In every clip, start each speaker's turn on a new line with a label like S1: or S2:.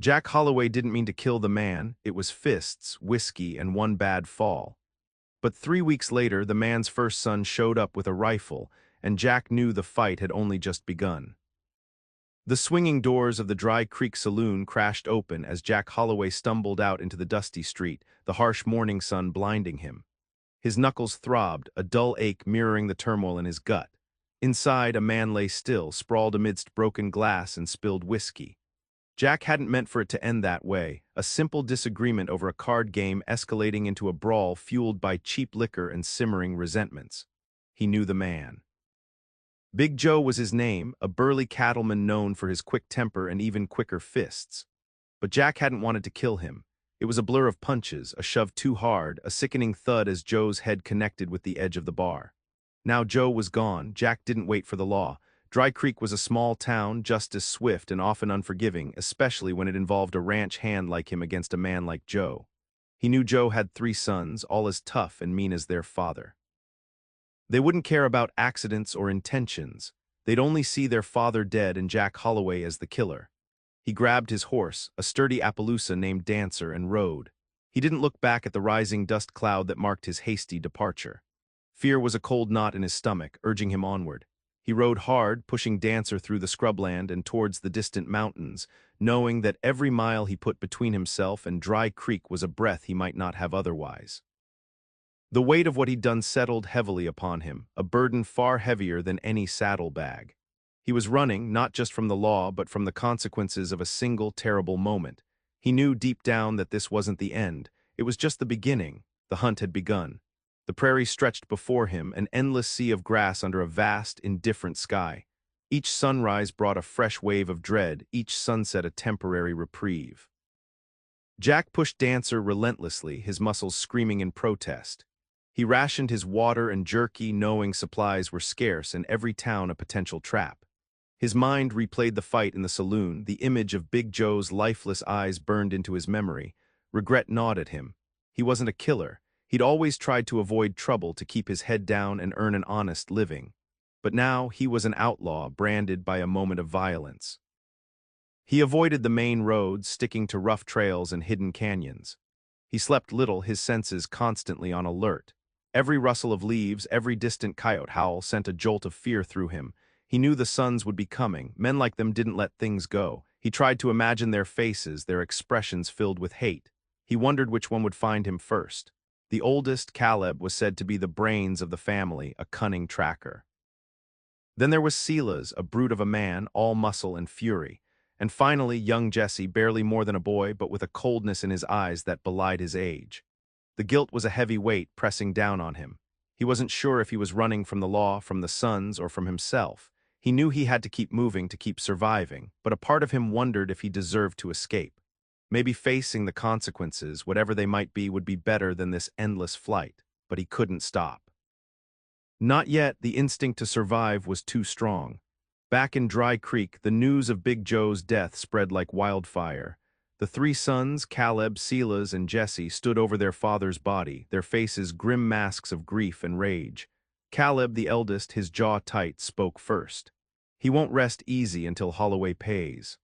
S1: Jack Holloway didn't mean to kill the man. It was fists, whiskey, and one bad fall. But 3 weeks later, the man's first son showed up with a rifle, and Jack knew the fight had only just begun. The swinging doors of the Dry Creek Saloon crashed open as Jack Holloway stumbled out into the dusty street, the harsh morning sun blinding him. His knuckles throbbed, a dull ache mirroring the turmoil in his gut. Inside, a man lay still, sprawled amidst broken glass and spilled whiskey. Jack hadn't meant for it to end that way, a simple disagreement over a card game escalating into a brawl fueled by cheap liquor and simmering resentments. He knew the man. Big Joe was his name, a burly cattleman known for his quick temper and even quicker fists. But Jack hadn't wanted to kill him. It was a blur of punches, a shove too hard, a sickening thud as Joe's head connected with the edge of the bar. Now Joe was gone. Jack didn't wait for the law. Dry Creek was a small town, just as swift and often unforgiving, especially when it involved a ranch hand like him against a man like Joe. He knew Joe had 3 sons, all as tough and mean as their father. They wouldn't care about accidents or intentions. They'd only see their father dead and Jack Holloway as the killer. He grabbed his horse, a sturdy Appaloosa named Dancer, and rode. He didn't look back at the rising dust cloud that marked his hasty departure. Fear was a cold knot in his stomach, urging him onward. He rode hard, pushing Dancer through the scrubland and towards the distant mountains, knowing that every mile he put between himself and Dry Creek was a breath he might not have otherwise. The weight of what he'd done settled heavily upon him, a burden far heavier than any saddlebag. He was running, not just from the law, but from the consequences of a single terrible moment. He knew deep down that this wasn't the end. It was just the beginning. The hunt had begun. The prairie stretched before him, an endless sea of grass under a vast, indifferent sky. Each sunrise brought a fresh wave of dread, each sunset a temporary reprieve. Jack pushed Dancer relentlessly, his muscles screaming in protest. He rationed his water and jerky, knowing supplies were scarce and every town a potential trap. His mind replayed the fight in the saloon, the image of Big Joe's lifeless eyes burned into his memory. Regret gnawed at him. He wasn't a killer. He'd always tried to avoid trouble, to keep his head down and earn an honest living. But now he was an outlaw, branded by a moment of violence. He avoided the main roads, sticking to rough trails and hidden canyons. He slept little, his senses constantly on alert. Every rustle of leaves, every distant coyote howl sent a jolt of fear through him. He knew the sons would be coming. Men like them didn't let things go. He tried to imagine their faces, their expressions filled with hate. He wondered which one would find him first. The oldest, Caleb, was said to be the brains of the family, a cunning tracker. Then there was Silas, a brute of a man, all muscle and fury. And finally, young Jesse, barely more than a boy, but with a coldness in his eyes that belied his age. The guilt was a heavy weight pressing down on him. He wasn't sure if he was running from the law, from the sons, or from himself. He knew he had to keep moving to keep surviving, but a part of him wondered if he deserved to escape. Maybe facing the consequences, whatever they might be, would be better than this endless flight, but he couldn't stop. Not yet. The instinct to survive was too strong. Back in Dry Creek, the news of Big Joe's death spread like wildfire. The 3 sons, Caleb, Silas, and Jesse, stood over their father's body, their faces grim masks of grief and rage. Caleb, the eldest, his jaw tight, spoke first. He won't rest easy until Holloway pays.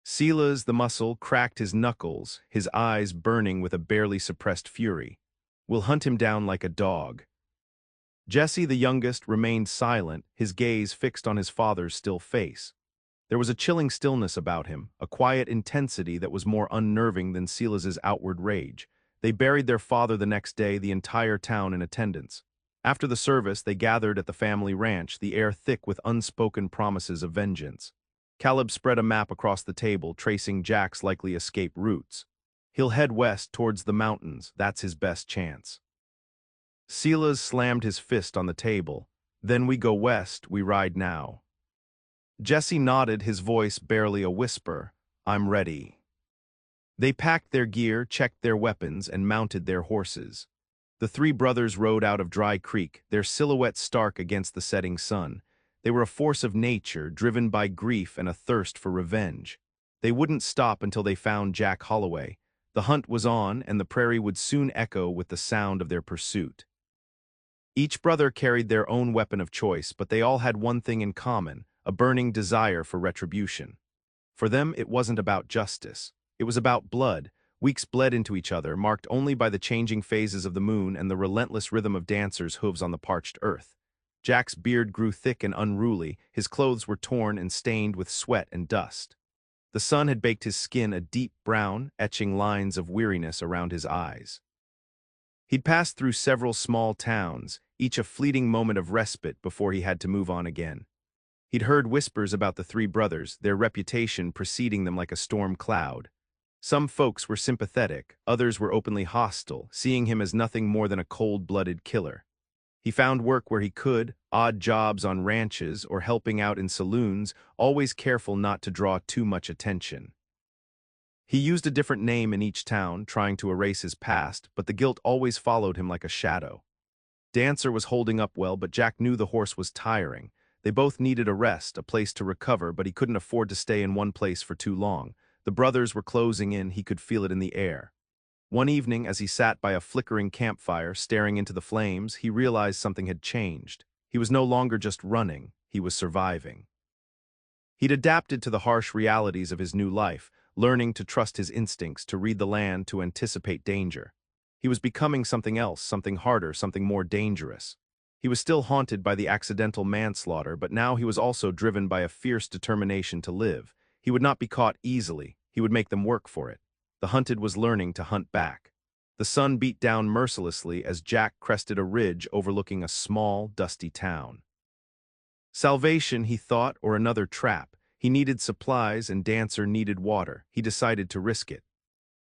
S1: Silas, the muscle, cracked his knuckles, his eyes burning with a barely suppressed fury. We'll hunt him down like a dog. Jesse, the youngest, remained silent, his gaze fixed on his father's still face. There was a chilling stillness about him, a quiet intensity that was more unnerving than Silas's outward rage. They buried their father the next day, the entire town in attendance. After the service, they gathered at the family ranch, the air thick with unspoken promises of vengeance. Caleb spread a map across the table, tracing Jack's likely escape routes. He'll head west towards the mountains. That's his best chance. Silas slammed his fist on the table. Then we go west, we ride now. Jesse nodded, his voice barely a whisper. I'm ready. They packed their gear, checked their weapons, and mounted their horses. The 3 brothers rode out of Dry Creek, their silhouettes stark against the setting sun. They were a force of nature, driven by grief and a thirst for revenge. They wouldn't stop until they found Jack Holloway. The hunt was on, and the prairie would soon echo with the sound of their pursuit. Each brother carried their own weapon of choice, but they all had one thing in common, a burning desire for retribution. For them, it wasn't about justice. It was about blood. Weeks bled into each other, marked only by the changing phases of the moon and the relentless rhythm of dancers' hooves on the parched earth. Jack's beard grew thick and unruly, his clothes were torn and stained with sweat and dust. The sun had baked his skin a deep brown, etching lines of weariness around his eyes. He'd passed through several small towns, each a fleeting moment of respite before he had to move on again. He'd heard whispers about the three brothers, their reputation preceding them like a storm cloud. Some folks were sympathetic, others were openly hostile, seeing him as nothing more than a cold-blooded killer. He found work where he could, odd jobs on ranches or helping out in saloons, always careful not to draw too much attention. He used a different name in each town, trying to erase his past, but the guilt always followed him like a shadow. Dancer was holding up well, but Jack knew the horse was tiring. They both needed a rest, a place to recover, but he couldn't afford to stay in one place for too long. The brothers were closing in, he could feel it in the air. One evening, as he sat by a flickering campfire, staring into the flames, he realized something had changed. He was no longer just running, he was surviving. He'd adapted to the harsh realities of his new life, learning to trust his instincts, to read the land, to anticipate danger. He was becoming something else, something harder, something more dangerous. He was still haunted by the accidental manslaughter, but now he was also driven by a fierce determination to live. He would not be caught easily, he would make them work for it. The hunted was learning to hunt back. The sun beat down mercilessly as Jack crested a ridge overlooking a small, dusty town. Salvation, he thought, or another trap. He needed supplies and Dancer needed water. He decided to risk it.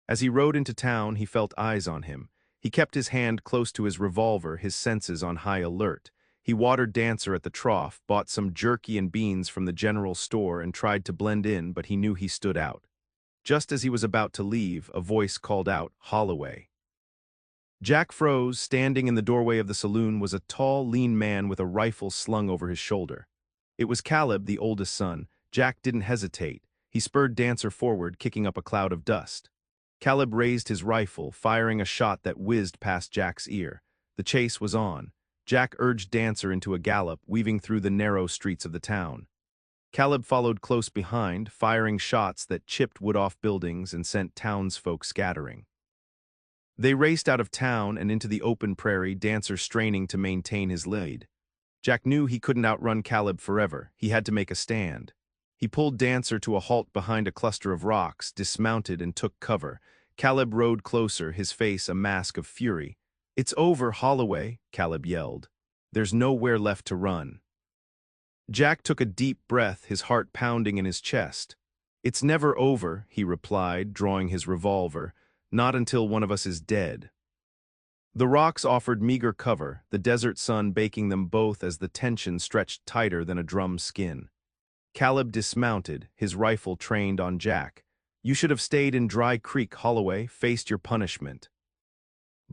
S1: As he rode into town, he felt eyes on him. He kept his hand close to his revolver, his senses on high alert. He watered Dancer at the trough, bought some jerky and beans from the general store and tried to blend in, but he knew he stood out. Just as he was about to leave, a voice called out, "Holloway." Jack froze. Standing in the doorway of the saloon was a tall, lean man with a rifle slung over his shoulder. It was Caleb, the oldest son. Jack didn't hesitate. He spurred Dancer forward, kicking up a cloud of dust. Caleb raised his rifle, firing a shot that whizzed past Jack's ear. The chase was on. Jack urged Dancer into a gallop, weaving through the narrow streets of the town. Caleb followed close behind, firing shots that chipped wood off buildings and sent townsfolk scattering. They raced out of town and into the open prairie, Dancer straining to maintain his lead. Jack knew he couldn't outrun Caleb forever. He had to make a stand. He pulled Dancer to a halt behind a cluster of rocks, dismounted and took cover. Caleb rode closer, his face a mask of fury. "It's over, Holloway," Caleb yelled. "There's nowhere left to run." Jack took a deep breath, his heart pounding in his chest. "It's never over," he replied, drawing his revolver. "Not until one of us is dead." The rocks offered meager cover, the desert sun baking them both as the tension stretched tighter than a drum's skin. Caleb dismounted, his rifle trained on Jack. "You should have stayed in Dry Creek, Holloway, faced your punishment."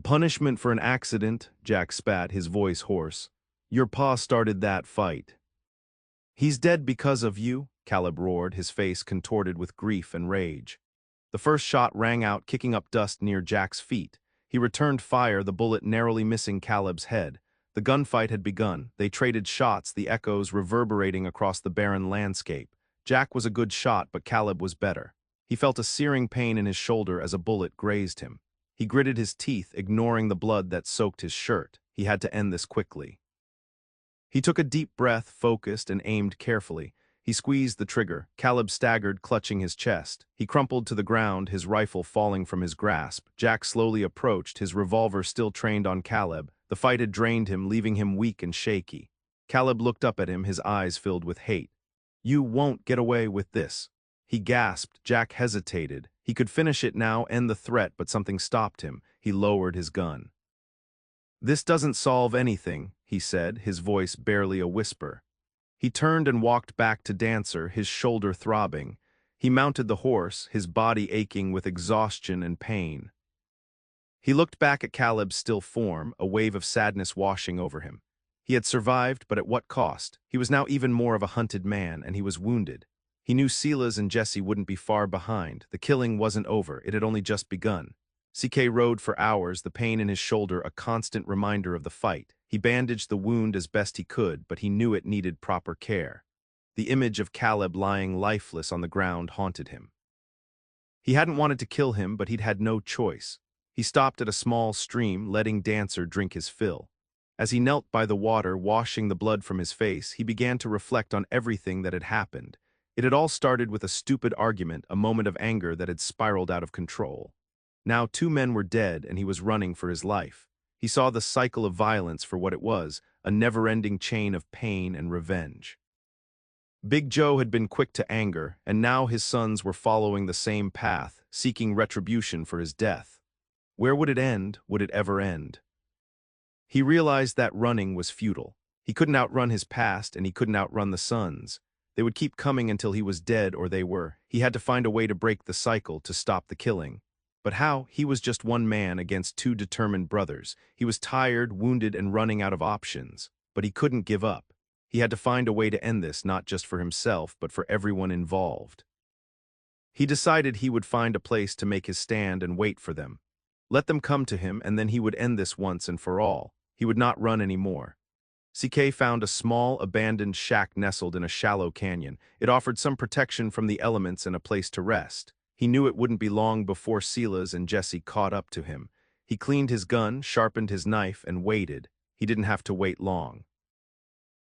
S1: "Punishment for an accident," Jack spat, his voice hoarse. "Your pa started that fight." "He's dead because of you," Caleb roared, his face contorted with grief and rage. The first shot rang out, kicking up dust near Jack's feet. He returned fire, the bullet narrowly missing Caleb's head. The gunfight had begun. They traded shots, the echoes reverberating across the barren landscape. Jack was a good shot, but Caleb was better. He felt a searing pain in his shoulder as a bullet grazed him. He gritted his teeth, ignoring the blood that soaked his shirt. He had to end this quickly. He took a deep breath, focused, and aimed carefully. He squeezed the trigger. Caleb staggered, clutching his chest. He crumpled to the ground, his rifle falling from his grasp. Jack slowly approached, his revolver still trained on Caleb. The fight had drained him, leaving him weak and shaky. Caleb looked up at him, his eyes filled with hate. "You won't get away with this." He gasped. Jack hesitated. He could finish it now, end the threat, but something stopped him. He lowered his gun. "This doesn't solve anything," he said, his voice barely a whisper. He turned and walked back to Dancer, his shoulder throbbing. He mounted the horse, his body aching with exhaustion and pain. He looked back at Caleb's still form, a wave of sadness washing over him. He had survived, but at what cost? He was now even more of a hunted man, and he was wounded. He knew Silas and Jesse wouldn't be far behind. The killing wasn't over, it had only just begun. CK rode for hours, the pain in his shoulder a constant reminder of the fight. He bandaged the wound as best he could, but he knew it needed proper care. The image of Caleb lying lifeless on the ground haunted him. He hadn't wanted to kill him, but he'd had no choice. He stopped at a small stream, letting Dancer drink his fill. As he knelt by the water, washing the blood from his face, he began to reflect on everything that had happened. It had all started with a stupid argument, a moment of anger that had spiraled out of control. Now 2 men were dead, and he was running for his life. He saw the cycle of violence for what it was, a never-ending chain of pain and revenge. Big Joe had been quick to anger, and now his sons were following the same path, seeking retribution for his death. Where would it end? Would it ever end? He realized that running was futile. He couldn't outrun his past, and he couldn't outrun the sons. They would keep coming until he was dead or they were. He had to find a way to break the cycle, to stop the killing. But how? He was just one man against 2 determined brothers. He was tired, wounded, and running out of options. But he couldn't give up. He had to find a way to end this, not just for himself, but for everyone involved. He decided he would find a place to make his stand and wait for them. Let them come to him, and then he would end this once and for all. He would not run anymore. CK found a small, abandoned shack nestled in a shallow canyon. It offered some protection from the elements and a place to rest. He knew it wouldn't be long before Silas and Jesse caught up to him. He cleaned his gun, sharpened his knife, and waited. He didn't have to wait long.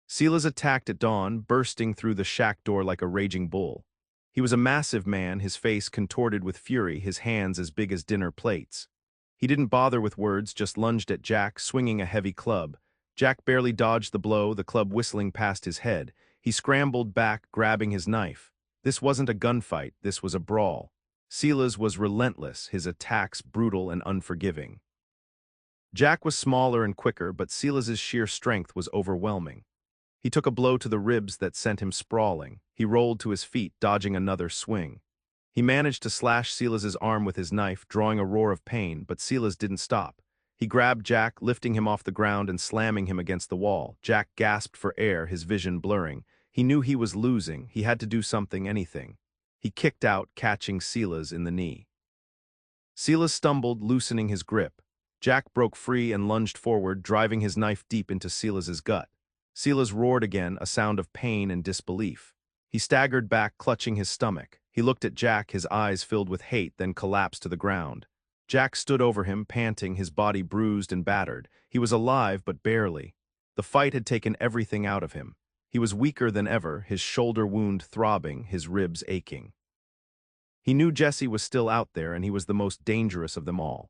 S1: Silas attacked at dawn, bursting through the shack door like a raging bull. He was a massive man, his face contorted with fury, his hands as big as dinner plates. He didn't bother with words, just lunged at Jack, swinging a heavy club. Jack barely dodged the blow, the club whistling past his head. He scrambled back, grabbing his knife. This wasn't a gunfight, this was a brawl. Silas was relentless, his attacks brutal and unforgiving. Jack was smaller and quicker, but Silas's sheer strength was overwhelming. He took a blow to the ribs that sent him sprawling. He rolled to his feet, dodging another swing. He managed to slash Silas's arm with his knife, drawing a roar of pain, but Silas didn't stop. He grabbed Jack, lifting him off the ground and slamming him against the wall. Jack gasped for air, his vision blurring. He knew he was losing. He had to do something, anything. He kicked out, catching Silas in the knee. Silas stumbled, loosening his grip. Jack broke free and lunged forward, driving his knife deep into Silas's gut. Silas roared again, a sound of pain and disbelief. He staggered back, clutching his stomach. He looked at Jack, his eyes filled with hate, then collapsed to the ground. Jack stood over him, panting, his body bruised and battered. He was alive, but barely. The fight had taken everything out of him. He was weaker than ever, his shoulder wound throbbing, his ribs aching. He knew Jesse was still out there, and he was the most dangerous of them all.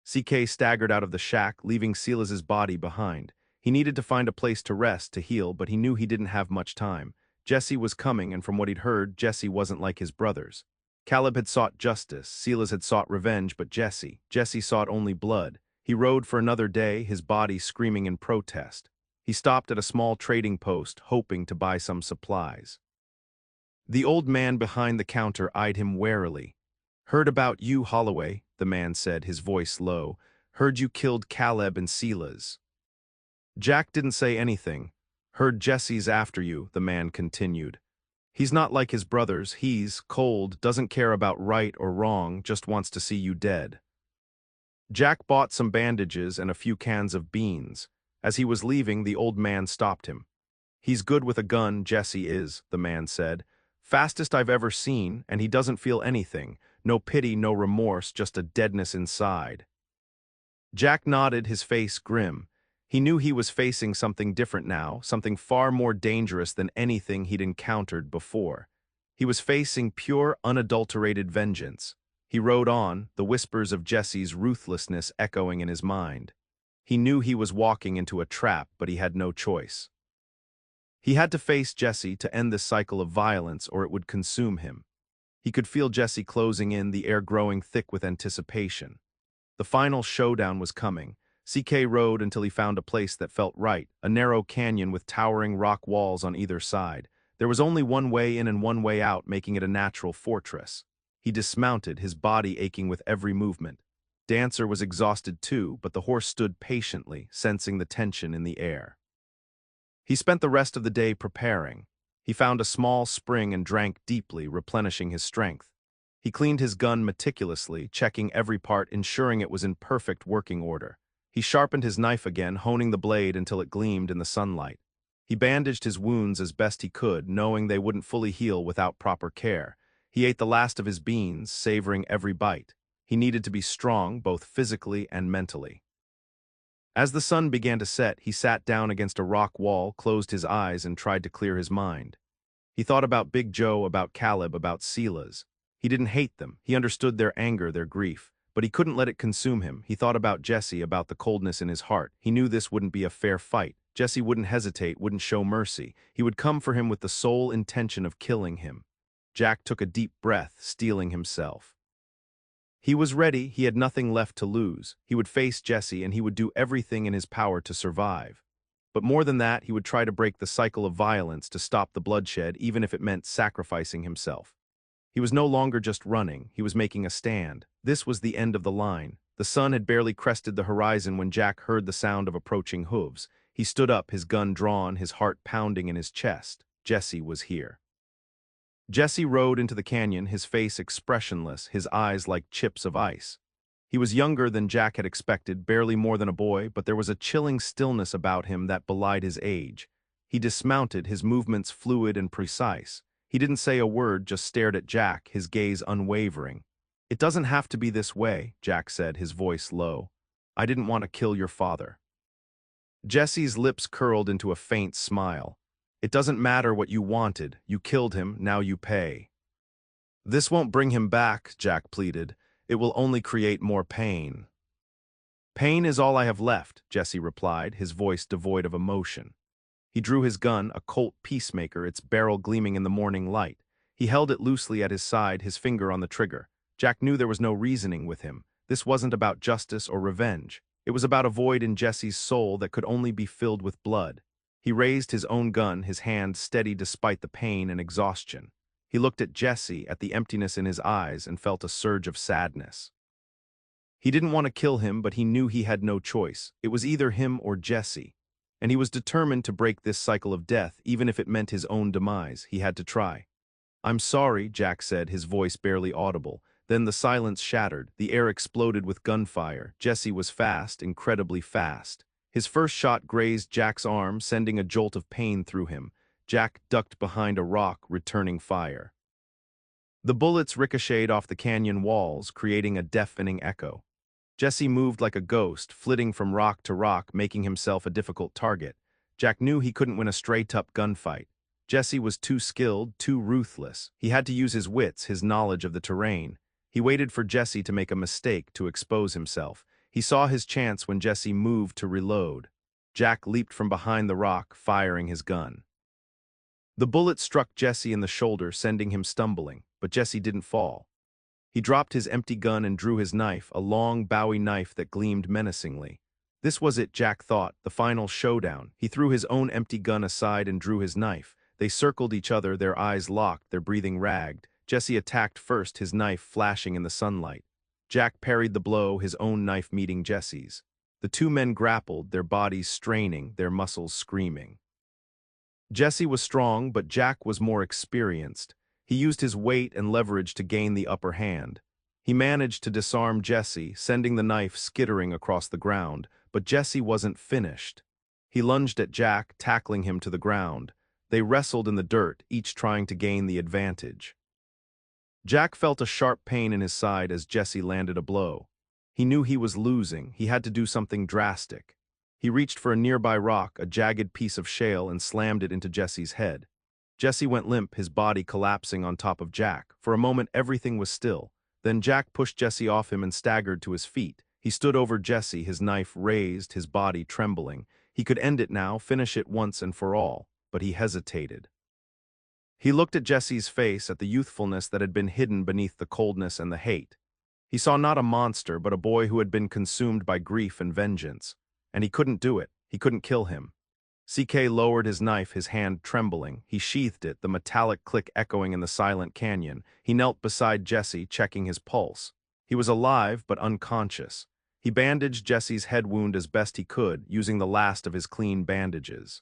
S1: CK staggered out of the shack, leaving Silas's body behind. He needed to find a place to rest, to heal, but he knew he didn't have much time. Jesse was coming, and from what he'd heard, Jesse wasn't like his brothers. Caleb had sought justice, Silas had sought revenge, but Jesse sought only blood. He rode for another day, his body screaming in protest. He stopped at a small trading post, hoping to buy some supplies. The old man behind the counter eyed him warily. "Heard about you, Holloway," the man said, his voice low. "Heard you killed Caleb and Silas." Jack didn't say anything. "Heard Jesse's after you," the man continued. "He's not like his brothers. He's cold, doesn't care about right or wrong, just wants to see you dead." Jack bought some bandages and a few cans of beans. As he was leaving, the old man stopped him. "He's good with a gun, Jesse is," the man said. "Fastest I've ever seen, and he doesn't feel anything. No pity, no remorse, just a deadness inside." Jack nodded, his face grim. He knew he was facing something different now, something far more dangerous than anything he'd encountered before. He was facing pure, unadulterated vengeance. He rode on, the whispers of Jesse's ruthlessness echoing in his mind. He knew he was walking into a trap, but he had no choice. He had to face Jesse to end this cycle of violence, or it would consume him. He could feel Jesse closing in, the air growing thick with anticipation. The final showdown was coming. CK rode until he found a place that felt right, a narrow canyon with towering rock walls on either side. There was only one way in and one way out, making it a natural fortress. He dismounted, his body aching with every movement. Dancer was exhausted too, but the horse stood patiently, sensing the tension in the air. He spent the rest of the day preparing. He found a small spring and drank deeply, replenishing his strength. He cleaned his gun meticulously, checking every part, ensuring it was in perfect working order. He sharpened his knife again, honing the blade until it gleamed in the sunlight. He bandaged his wounds as best he could, knowing they wouldn't fully heal without proper care. He ate the last of his beans, savoring every bite. He needed to be strong, both physically and mentally. As the sun began to set, he sat down against a rock wall, closed his eyes, and tried to clear his mind. He thought about Big Joe, about Caleb, about Silas. He didn't hate them. He understood their anger, their grief. But he couldn't let it consume him. He thought about Jesse, about the coldness in his heart. He knew this wouldn't be a fair fight. Jesse wouldn't hesitate, wouldn't show mercy. He would come for him with the sole intention of killing him. Jack took a deep breath, steeling himself. He was ready. He had nothing left to lose. He would face Jesse, and he would do everything in his power to survive. But more than that, he would try to break the cycle of violence, to stop the bloodshed, even if it meant sacrificing himself. He was no longer just running, he was making a stand. This was the end of the line. The sun had barely crested the horizon when Jack heard the sound of approaching hooves. He stood up, his gun drawn, his heart pounding in his chest. Jesse was here. Jesse rode into the canyon, his face expressionless, his eyes like chips of ice. He was younger than Jack had expected, barely more than a boy, but there was a chilling stillness about him that belied his age. He dismounted, his movements fluid and precise. He didn't say a word, just stared at Jack, his gaze unwavering. "It doesn't have to be this way," Jack said, his voice low. "I didn't want to kill your father." Jesse's lips curled into a faint smile. "It doesn't matter what you wanted. You killed him, now you pay." "This won't bring him back," Jack pleaded. "It will only create more pain." "Pain is all I have left," Jesse replied, his voice devoid of emotion. He drew his gun, a Colt Peacemaker, its barrel gleaming in the morning light. He held it loosely at his side, his finger on the trigger. Jack knew there was no reasoning with him. This wasn't about justice or revenge. It was about a void in Jesse's soul that could only be filled with blood. He raised his own gun, his hand steady despite the pain and exhaustion. He looked at Jesse, at the emptiness in his eyes, and felt a surge of sadness. He didn't want to kill him, but he knew he had no choice. It was either him or Jesse. And he was determined to break this cycle of death, even if it meant his own demise. He had to try. "I'm sorry," Jack said, his voice barely audible. Then the silence shattered. The air exploded with gunfire. Jesse was fast, incredibly fast. His first shot grazed Jack's arm, sending a jolt of pain through him. Jack ducked behind a rock, returning fire. The bullets ricocheted off the canyon walls, creating a deafening echo. Jesse moved like a ghost, flitting from rock to rock, making himself a difficult target. Jack knew he couldn't win a straight-up gunfight. Jesse was too skilled, too ruthless. He had to use his wits, his knowledge of the terrain. He waited for Jesse to make a mistake, to expose himself. He saw his chance when Jesse moved to reload. Jack leaped from behind the rock, firing his gun. The bullet struck Jesse in the shoulder, sending him stumbling, but Jesse didn't fall. He dropped his empty gun and drew his knife, a long, Bowie knife that gleamed menacingly. This was it, Jack thought, the final showdown. He threw his own empty gun aside and drew his knife. They circled each other, their eyes locked, their breathing ragged. Jesse attacked first, his knife flashing in the sunlight. Jack parried the blow, his own knife meeting Jesse's. The two men grappled, their bodies straining, their muscles screaming. Jesse was strong, but Jack was more experienced. He used his weight and leverage to gain the upper hand. He managed to disarm Jesse, sending the knife skittering across the ground, but Jesse wasn't finished. He lunged at Jack, tackling him to the ground. They wrestled in the dirt, each trying to gain the advantage. Jack felt a sharp pain in his side as Jesse landed a blow. He knew he was losing. He had to do something drastic. He reached for a nearby rock, a jagged piece of shale, and slammed it into Jesse's head. Jesse went limp, his body collapsing on top of Jack. For a moment, everything was still. Then Jack pushed Jesse off him and staggered to his feet. He stood over Jesse, his knife raised, his body trembling. He could end it now, finish it once and for all, but he hesitated. He looked at Jesse's face, at the youthfulness that had been hidden beneath the coldness and the hate. He saw not a monster, but a boy who had been consumed by grief and vengeance. And he couldn't do it. He couldn't kill him. CK lowered his knife, his hand trembling. He sheathed it, the metallic click echoing in the silent canyon. He knelt beside Jesse, checking his pulse. He was alive, but unconscious. He bandaged Jesse's head wound as best he could, using the last of his clean bandages.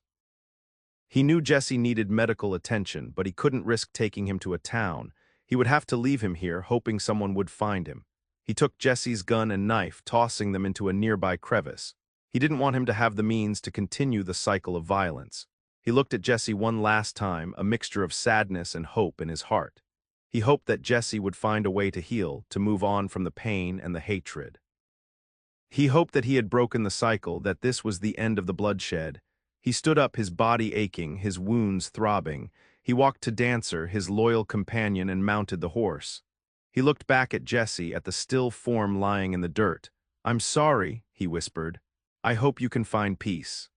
S1: He knew Jesse needed medical attention, but he couldn't risk taking him to a town. He would have to leave him here, hoping someone would find him. He took Jesse's gun and knife, tossing them into a nearby crevice. He didn't want him to have the means to continue the cycle of violence. He looked at Jesse one last time, a mixture of sadness and hope in his heart. He hoped that Jesse would find a way to heal, to move on from the pain and the hatred. He hoped that he had broken the cycle, that this was the end of the bloodshed. He stood up, his body aching, his wounds throbbing. He walked to Dancer, his loyal companion, and mounted the horse. He looked back at Jesse, at the still form lying in the dirt. "I'm sorry," he whispered. "I hope you can find peace."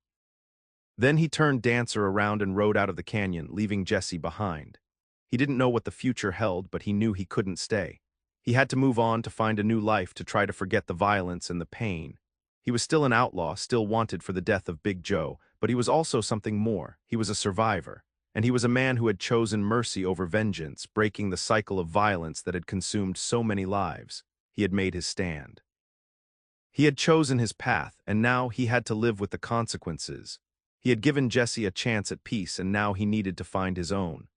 S1: Then he turned Dancer around and rode out of the canyon, leaving Jesse behind. He didn't know what the future held, but he knew he couldn't stay. He had to move on, to find a new life, to try to forget the violence and the pain. He was still an outlaw, still wanted for the death of Big Joe, but he was also something more. He was a survivor. And he was a man who had chosen mercy over vengeance, breaking the cycle of violence that had consumed so many lives. He had made his stand. He had chosen his path, and now he had to live with the consequences. He had given Jesse a chance at peace, and now he needed to find his own.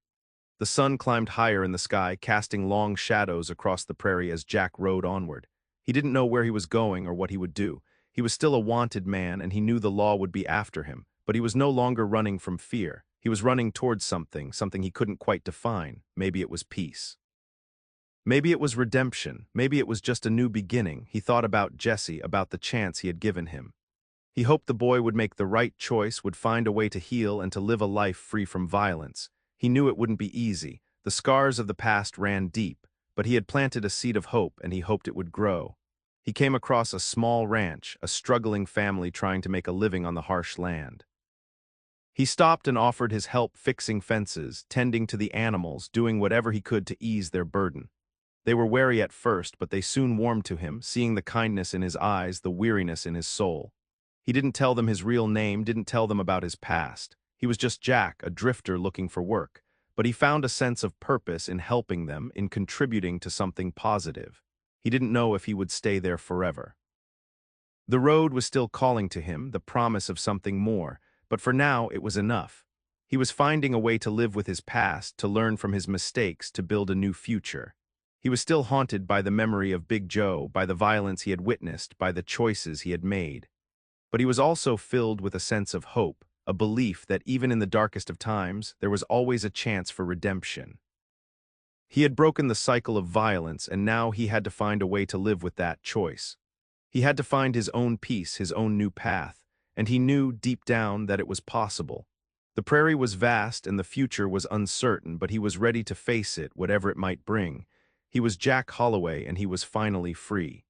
S1: The sun climbed higher in the sky, casting long shadows across the prairie as Jack rode onward. He didn't know where he was going or what he would do. He was still a wanted man, and he knew the law would be after him, but he was no longer running from fear. He was running towards something he couldn't quite define. Maybe it was peace. Maybe it was redemption. Maybe it was just a new beginning. He thought about Jesse, about the chance he had given him. He hoped the boy would make the right choice, would find a way to heal and to live a life free from violence. He knew it wouldn't be easy. The scars of the past ran deep, but he had planted a seed of hope, and he hoped it would grow. He came across a small ranch, a struggling family trying to make a living on the harsh land. He stopped and offered his help fixing fences, tending to the animals, doing whatever he could to ease their burden. They were wary at first, but they soon warmed to him, seeing the kindness in his eyes, the weariness in his soul. He didn't tell them his real name, didn't tell them about his past. He was just Jack, a drifter looking for work. But he found a sense of purpose in helping them, in contributing to something positive. He didn't know if he would stay there forever. The road was still calling to him, the promise of something more, but for now it was enough. He was finding a way to live with his past, to learn from his mistakes, to build a new future. He was still haunted by the memory of Big Joe, by the violence he had witnessed, by the choices he had made. But he was also filled with a sense of hope, a belief that even in the darkest of times, there was always a chance for redemption. He had broken the cycle of violence, and now he had to find a way to live with that choice. He had to find his own peace, his own new path, and he knew deep down that it was possible. The prairie was vast and the future was uncertain, but he was ready to face it, whatever it might bring. He was Jack Holloway, and he was finally free.